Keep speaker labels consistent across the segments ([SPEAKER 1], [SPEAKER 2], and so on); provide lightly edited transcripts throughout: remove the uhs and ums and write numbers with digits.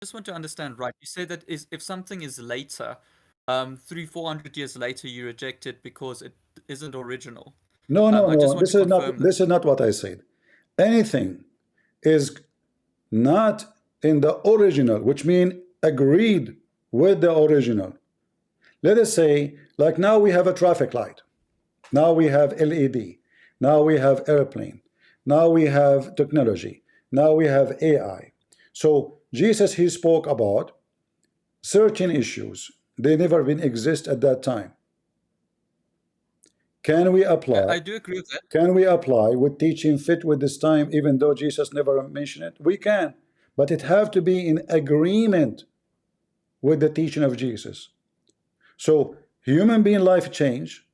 [SPEAKER 1] just want to understand, right? You say that if something is later, 400 years later, you reject it because it isn't original.
[SPEAKER 2] No, no,
[SPEAKER 1] I just
[SPEAKER 2] no.
[SPEAKER 1] want to confirm that.
[SPEAKER 2] This is not what I said. Anything is not in the original, which means agreed with the original. Let us say, like now we have a traffic light. Now we have LED. Now we have airplane. Now we have technology. Now we have AI. So Jesus, he spoke about certain issues. They never been exist at that time. Can we apply?
[SPEAKER 1] I do agree with that.
[SPEAKER 2] Can we apply with teaching fit with this time, even though Jesus never mentioned it? We can, but it have to be in agreement with the teaching of Jesus. So human being life change,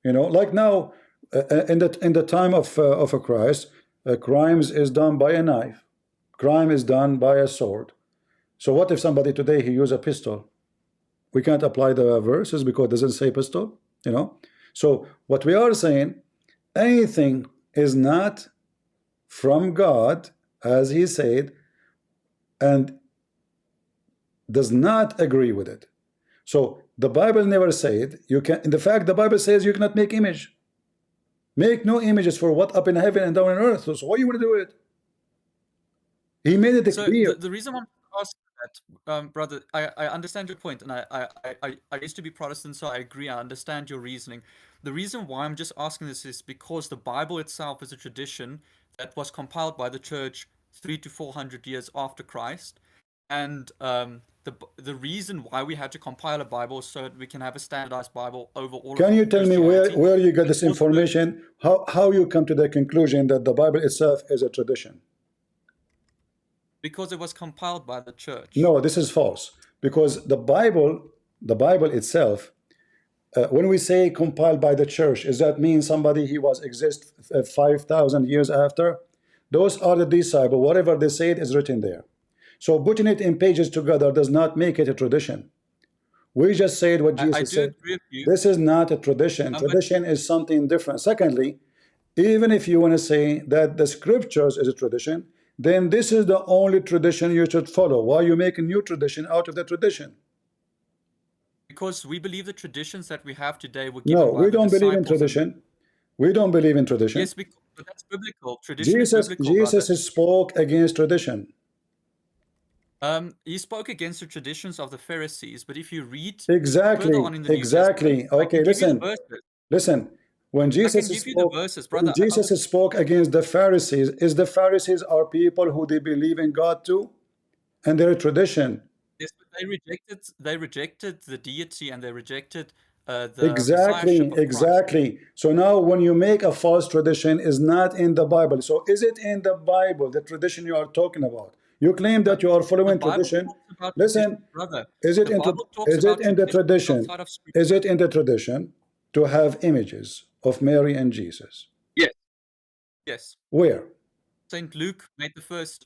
[SPEAKER 2] like now, in the time of a Christ, crimes is done by a knife, crime is done by a sword. So what if somebody today he use a pistol? We can't apply the verses because it doesn't say pistol, So what we are saying, anything is not from God, as he said, and does not agree with it. So the Bible never said you can. In the fact, the Bible says you cannot make image. Make no images for what up in heaven and down on earth. So why you want to do it? He made it
[SPEAKER 1] So
[SPEAKER 2] clear.
[SPEAKER 1] the reason I'm asking that, brother, I understand your point, and I used to be Protestant, so I agree. I understand your reasoning. The reason why I'm just asking this is because the Bible itself is a tradition that was compiled by the church 300 to 400 years after Christ, and the reason why we had to compile a Bible is so that we can have a standardized Bible over all
[SPEAKER 2] Can
[SPEAKER 1] of
[SPEAKER 2] you tell me
[SPEAKER 1] Christianity.
[SPEAKER 2] where you got this
[SPEAKER 1] And also,
[SPEAKER 2] information? How you come to the conclusion that the Bible itself is a tradition?
[SPEAKER 1] because it was compiled by the church.
[SPEAKER 2] No, this is false. Because the Bible itself, when we say compiled by the church, does that mean somebody he was exist 5,000 years after? Those are the disciples. Whatever they said is written there. So putting it in pages together does not make it a tradition. We just said what
[SPEAKER 1] I
[SPEAKER 2] Jesus
[SPEAKER 1] do
[SPEAKER 2] said.
[SPEAKER 1] agree with you,
[SPEAKER 2] This is not a tradition.
[SPEAKER 1] but
[SPEAKER 2] Tradition is something different. Secondly, even if you want to say that the scriptures is a tradition, then this is the only tradition you should follow. Why you make a new tradition out of the tradition?
[SPEAKER 1] because we believe the traditions that we have today were
[SPEAKER 2] No,
[SPEAKER 1] given by
[SPEAKER 2] we
[SPEAKER 1] the
[SPEAKER 2] don't believe in
[SPEAKER 1] disciples, and
[SPEAKER 2] tradition. We don't believe in tradition.
[SPEAKER 1] yes, but that's biblical. Tradition is biblical, brother.
[SPEAKER 2] Jesus spoke against tradition.
[SPEAKER 1] He spoke against the traditions of the Pharisees, but if you read further
[SPEAKER 2] Exactly,
[SPEAKER 1] on in the New Testament,
[SPEAKER 2] exactly.
[SPEAKER 1] I can
[SPEAKER 2] Okay,
[SPEAKER 1] give you the
[SPEAKER 2] listen,
[SPEAKER 1] verses.
[SPEAKER 2] listen. When
[SPEAKER 1] I can
[SPEAKER 2] Jesus
[SPEAKER 1] give you the
[SPEAKER 2] spoke,
[SPEAKER 1] verses,
[SPEAKER 2] when
[SPEAKER 1] brother. I
[SPEAKER 2] Jesus
[SPEAKER 1] will,
[SPEAKER 2] spoke against the Pharisees, is the Pharisees are people who they believe in God too, and their tradition.
[SPEAKER 1] yes, but they rejected the deity, and they rejected the
[SPEAKER 2] Exactly,
[SPEAKER 1] messiahship of Christ.
[SPEAKER 2] exactly. So now when you make a false tradition is not in the Bible. So is it in the Bible, the tradition you are talking about? You claim that
[SPEAKER 1] But
[SPEAKER 2] you are
[SPEAKER 1] the
[SPEAKER 2] following
[SPEAKER 1] Bible
[SPEAKER 2] tradition.
[SPEAKER 1] talks about tradition,
[SPEAKER 2] Listen,
[SPEAKER 1] brother.
[SPEAKER 2] is it
[SPEAKER 1] The
[SPEAKER 2] into
[SPEAKER 1] Bible talks
[SPEAKER 2] is it
[SPEAKER 1] about
[SPEAKER 2] in the
[SPEAKER 1] traditions
[SPEAKER 2] tradition?
[SPEAKER 1] outside of
[SPEAKER 2] Is
[SPEAKER 1] Scripture.
[SPEAKER 2] it in the tradition to have images of Mary and Jesus?
[SPEAKER 1] Yes. Yes.
[SPEAKER 2] Where?
[SPEAKER 1] Saint Luke made the first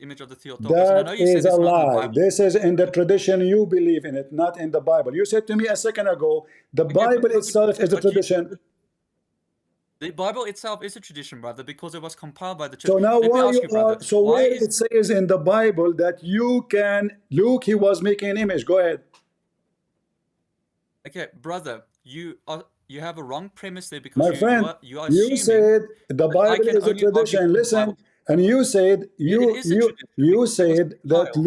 [SPEAKER 1] image of the Theotokos, and I know
[SPEAKER 2] That
[SPEAKER 1] you
[SPEAKER 2] is
[SPEAKER 1] said
[SPEAKER 2] a
[SPEAKER 1] it's not in the
[SPEAKER 2] lie.
[SPEAKER 1] Bible.
[SPEAKER 2] This is in the tradition you believe in it, not in the Bible. You said to me a second ago, the
[SPEAKER 1] Okay,
[SPEAKER 2] Bible itself is a
[SPEAKER 1] but
[SPEAKER 2] tradition.
[SPEAKER 1] the Bible itself is a tradition, brother, because it was compiled by the church.
[SPEAKER 2] So now
[SPEAKER 1] Let me
[SPEAKER 2] why
[SPEAKER 1] ask
[SPEAKER 2] you
[SPEAKER 1] you,
[SPEAKER 2] are
[SPEAKER 1] brother,
[SPEAKER 2] so
[SPEAKER 1] why
[SPEAKER 2] where
[SPEAKER 1] is
[SPEAKER 2] it says in the Bible that you can Luke he was making an image. Go ahead.
[SPEAKER 1] okay, brother? You have a wrong premise there because
[SPEAKER 2] My
[SPEAKER 1] you
[SPEAKER 2] friend,
[SPEAKER 1] are you are
[SPEAKER 2] you
[SPEAKER 1] assuming
[SPEAKER 2] said the
[SPEAKER 1] that I
[SPEAKER 2] Bible
[SPEAKER 1] can
[SPEAKER 2] is a
[SPEAKER 1] only argue
[SPEAKER 2] tradition.
[SPEAKER 1] from the Bible.
[SPEAKER 2] Listen, and you said
[SPEAKER 1] It is a tradition
[SPEAKER 2] you
[SPEAKER 1] because it was
[SPEAKER 2] said that
[SPEAKER 1] compiled.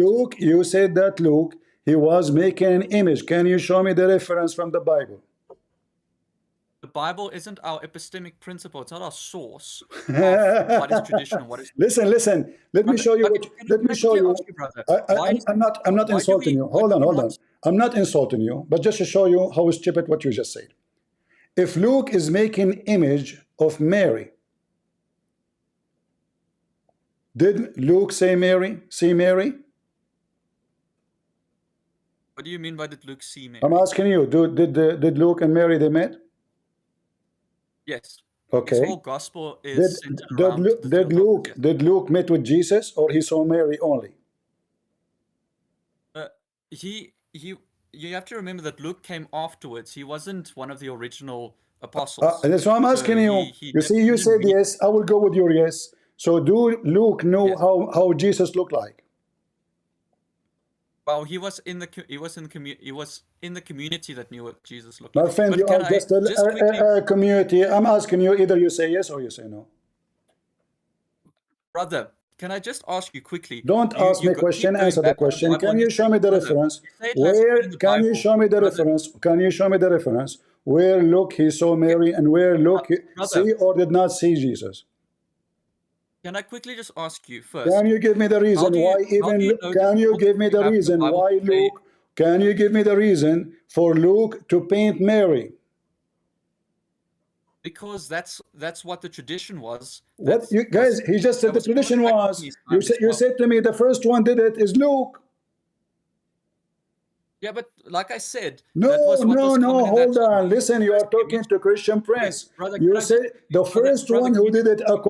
[SPEAKER 2] Luke he was making an image. Can you show me the reference from the Bible?
[SPEAKER 1] The Bible isn't our epistemic principle. It's not our source of what is tradition and what is
[SPEAKER 2] Listen, listen. Let me
[SPEAKER 1] brother.
[SPEAKER 2] show you
[SPEAKER 1] Okay,
[SPEAKER 2] what. Let
[SPEAKER 1] can
[SPEAKER 2] me
[SPEAKER 1] I
[SPEAKER 2] show
[SPEAKER 1] quickly
[SPEAKER 2] you.
[SPEAKER 1] ask you, brother? Why is
[SPEAKER 2] I'm not
[SPEAKER 1] why do
[SPEAKER 2] insulting
[SPEAKER 1] we
[SPEAKER 2] you.
[SPEAKER 1] why do we
[SPEAKER 2] Hold
[SPEAKER 1] not?
[SPEAKER 2] on. I'm not insulting you, but just to show you how stupid what you just said. If Luke is making image of Mary, did Luke say Mary? See Mary?
[SPEAKER 1] What do you mean by did Luke see
[SPEAKER 2] I'm
[SPEAKER 1] Mary?
[SPEAKER 2] asking you. Did Luke and Mary they met?
[SPEAKER 1] Yes. His
[SPEAKER 2] Okay.
[SPEAKER 1] whole gospel is centered around the
[SPEAKER 2] Did
[SPEAKER 1] Theotokos. Yes.
[SPEAKER 2] Luke met with Jesus or he saw Mary only?
[SPEAKER 1] Uh, he. You have to remember that Luke came afterwards. He wasn't one of the original apostles,
[SPEAKER 2] That's why I'm
[SPEAKER 1] so
[SPEAKER 2] asking you.
[SPEAKER 1] he
[SPEAKER 2] You see,
[SPEAKER 1] definitely
[SPEAKER 2] you
[SPEAKER 1] didn't
[SPEAKER 2] said
[SPEAKER 1] meet.
[SPEAKER 2] yes. I will go with your yes. So do Luke know
[SPEAKER 1] Yes.
[SPEAKER 2] how Jesus looked like?
[SPEAKER 1] Well, he was in the community that knew what Jesus looked
[SPEAKER 2] My
[SPEAKER 1] like.
[SPEAKER 2] friend,
[SPEAKER 1] But
[SPEAKER 2] you
[SPEAKER 1] can
[SPEAKER 2] are
[SPEAKER 1] I
[SPEAKER 2] just
[SPEAKER 1] just quickly,
[SPEAKER 2] a community. I'm asking you, either you say yes or you say no.
[SPEAKER 1] brother, can I just ask you quickly?
[SPEAKER 2] Don't ask me a question,
[SPEAKER 1] Keep going
[SPEAKER 2] answer the
[SPEAKER 1] back to the
[SPEAKER 2] question.
[SPEAKER 1] Bible,
[SPEAKER 2] Can
[SPEAKER 1] and you
[SPEAKER 2] you
[SPEAKER 1] say,
[SPEAKER 2] show me the
[SPEAKER 1] brother,
[SPEAKER 2] reference?
[SPEAKER 1] you say it has to be
[SPEAKER 2] Where
[SPEAKER 1] in the
[SPEAKER 2] can you
[SPEAKER 1] Bible,
[SPEAKER 2] show me the
[SPEAKER 1] brother.
[SPEAKER 2] reference? Can you show me the reference? Where look he saw
[SPEAKER 1] Okay,
[SPEAKER 2] Mary and where look he
[SPEAKER 1] brother,
[SPEAKER 2] see or did not see Jesus?
[SPEAKER 1] can I quickly just ask you
[SPEAKER 2] Can
[SPEAKER 1] first?
[SPEAKER 2] you give me the
[SPEAKER 1] How
[SPEAKER 2] reason
[SPEAKER 1] do you
[SPEAKER 2] why even
[SPEAKER 1] know that
[SPEAKER 2] can
[SPEAKER 1] the
[SPEAKER 2] you
[SPEAKER 1] books
[SPEAKER 2] give
[SPEAKER 1] that
[SPEAKER 2] me
[SPEAKER 1] you
[SPEAKER 2] the
[SPEAKER 1] have in the
[SPEAKER 2] reason
[SPEAKER 1] Bible
[SPEAKER 2] why
[SPEAKER 1] say?
[SPEAKER 2] Luke? Can you give me the reason for Luke to paint Mary?
[SPEAKER 1] Because that's what the tradition was.
[SPEAKER 2] What you guys? He just said
[SPEAKER 1] That
[SPEAKER 2] the
[SPEAKER 1] was common
[SPEAKER 2] tradition
[SPEAKER 1] practice in
[SPEAKER 2] was.
[SPEAKER 1] his time as
[SPEAKER 2] You
[SPEAKER 1] well.
[SPEAKER 2] said to me the first one did it is Luke.
[SPEAKER 1] Yeah, but like I said,
[SPEAKER 2] No,
[SPEAKER 1] that was what
[SPEAKER 2] no,
[SPEAKER 1] was
[SPEAKER 2] no,
[SPEAKER 1] common in that
[SPEAKER 2] hold
[SPEAKER 1] time.
[SPEAKER 2] on.
[SPEAKER 1] Jesus
[SPEAKER 2] Listen, you are
[SPEAKER 1] Christ came
[SPEAKER 2] talking
[SPEAKER 1] into.
[SPEAKER 2] to Christian
[SPEAKER 1] Okay,
[SPEAKER 2] Prince.
[SPEAKER 1] brother, can
[SPEAKER 2] You
[SPEAKER 1] I
[SPEAKER 2] say
[SPEAKER 1] just,
[SPEAKER 2] the first
[SPEAKER 1] brother,
[SPEAKER 2] one
[SPEAKER 1] can
[SPEAKER 2] who
[SPEAKER 1] you
[SPEAKER 2] did
[SPEAKER 1] just
[SPEAKER 2] it
[SPEAKER 1] speak quickly,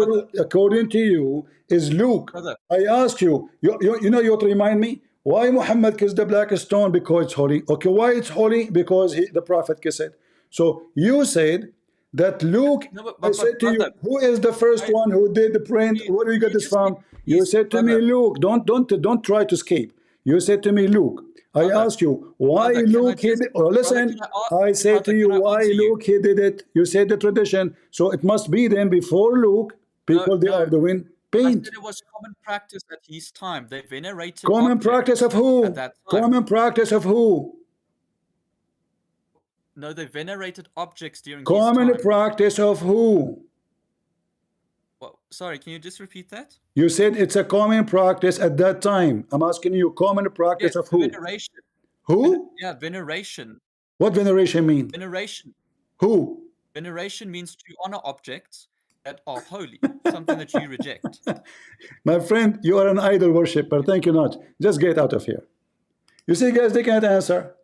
[SPEAKER 1] brother,
[SPEAKER 2] according to you, is Luke.
[SPEAKER 1] brother?
[SPEAKER 2] I ask you, you know what remind me? Why Muhammad kissed the black stone? Because it's holy. Okay, why it's holy? Because the Prophet kissed it. So you said that Luke,
[SPEAKER 1] No,
[SPEAKER 2] I
[SPEAKER 1] but
[SPEAKER 2] said to
[SPEAKER 1] brother,
[SPEAKER 2] you, who is the first
[SPEAKER 1] I
[SPEAKER 2] one who did the print? Where do you
[SPEAKER 1] can
[SPEAKER 2] get
[SPEAKER 1] you
[SPEAKER 2] this
[SPEAKER 1] just be
[SPEAKER 2] from? You
[SPEAKER 1] please,
[SPEAKER 2] said to me,
[SPEAKER 1] brother,
[SPEAKER 2] Luke. Don't try to escape. You said to me, Luke. I
[SPEAKER 1] brother,
[SPEAKER 2] ask you, why
[SPEAKER 1] brother, can I
[SPEAKER 2] Luke he
[SPEAKER 1] just,
[SPEAKER 2] did, oh,
[SPEAKER 1] brother, can
[SPEAKER 2] listen,
[SPEAKER 1] I,
[SPEAKER 2] I say to
[SPEAKER 1] brother,
[SPEAKER 2] you,
[SPEAKER 1] can I
[SPEAKER 2] why
[SPEAKER 1] answer you?
[SPEAKER 2] Luke he did it? You said the tradition. So it must be then before Luke,
[SPEAKER 1] No,
[SPEAKER 2] people they are
[SPEAKER 1] no,
[SPEAKER 2] doing
[SPEAKER 1] I
[SPEAKER 2] paint.
[SPEAKER 1] said it was common practice at his time. They venerated
[SPEAKER 2] Common practice
[SPEAKER 1] objects
[SPEAKER 2] of
[SPEAKER 1] at
[SPEAKER 2] who?
[SPEAKER 1] that time.
[SPEAKER 2] Common practice of who?
[SPEAKER 1] No, they venerated objects during his
[SPEAKER 2] Common
[SPEAKER 1] time.
[SPEAKER 2] practice of who?
[SPEAKER 1] Well, sorry, can you just repeat that?
[SPEAKER 2] You said it's a common practice at that time. I'm asking you, common
[SPEAKER 1] Yes,
[SPEAKER 2] practice of who?
[SPEAKER 1] veneration.
[SPEAKER 2] Who?
[SPEAKER 1] Yeah, veneration.
[SPEAKER 2] What veneration mean?
[SPEAKER 1] Veneration.
[SPEAKER 2] Who?
[SPEAKER 1] Veneration means to honor objects that are holy, something that you reject.
[SPEAKER 2] My friend, you are an idol worshiper. Thank you not. Just get out of here. You see, guys, they can't answer.